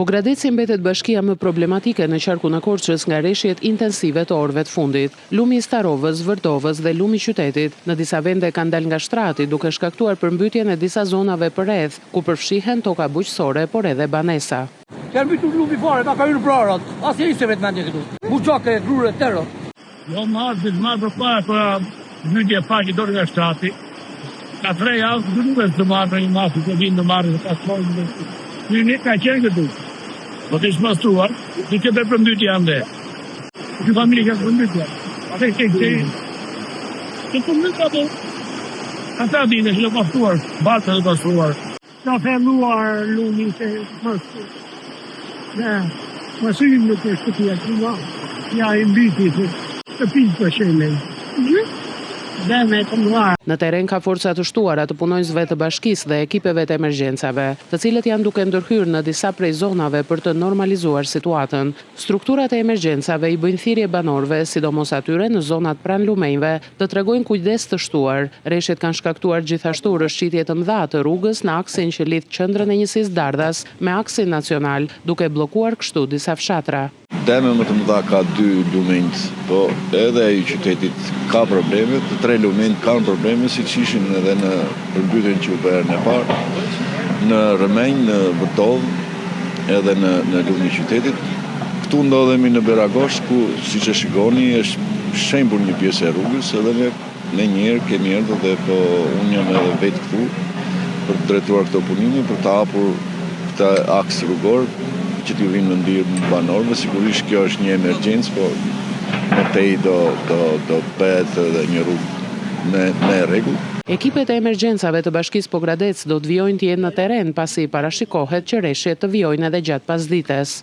Pogradeci mbetet bashkia më problematike në qarkun e Korçës nga rreshjet intensive të orëve të fundit. Lumi i Starovës, Vërdovës dhe lumi i qytetit në disa vende kanë dalë nga shtrati duke shkaktuar përmbytjen e disa zonave përreth, ku përfshihen toka bujqësore por edhe banesa. Kanë mbytur lumi fare, ka hyrë prarat. Asnjë ishte vetë mendje këtu. Buçake, grure, tërë. Jo marrë përpara për mbytje paqë dorë nga shtrati. Ka 3 javë duhet të marrë një masë të vinë të marrë të pastrojnë. Një ka qenë këtu. Po të shmastruar, të që për përmbytje ande. Që familje ka përmbytje. Ate të përmbytje ato. Ata dine që të pastruar, batë të pastruar. Ka fermuar lumi se mështë. Ne, mësërim në të shkëtia që nga, ja i mbiti të pinë për shemen. Në teren ka forca të shtuara të punonjësve të bashkisë dhe ekipeve të emergjencave, të cilët janë duke ndërhyrë në disa prej zonave për të normalizuar situatën. Strukturat e emergjencave i bëjnë thirrje banorëve, sidomos atyre në zonat pranë lumenjve, të tregojnë kujdes të shtuar. Rreshtet kanë shkaktuar gjithashtu rrëshqitje të mëdha të rrugës në aksin që lidh qendrën e njësisë Dardhas me aksin nacional, duke bllokuar kështu disa fshatra. Deme më të mëdha ka 2 lumenjt, po edhe i qytetit ka probleme, të 3 lumenjt kanë probleme, si që ishin edhe në përmbytjen që u bërë në parë, në Rëmenj, në Vërdovë, edhe në lumin e qytetit. Këtu ndodhemi në Beragosh, ku si që shikoni, është shembur një pjesë e rrugës, edhe ne njerë kemi erdhur dhe po unë jam edhe vetë këtu për të drejtuar këto punime, për të hapur këtë aks rrugor, që t'ju vinë më ndirë banorëve. Sigurisht kjo është një emergjencë, po më tej do bëhet edhe një rrugë me rregull. Ekipet e emergjencave të bashkisë Pogradec do të vijojnë të jenë në teren pasi parashikohet që rreshtet të vijojnë edhe gjatë pasdites.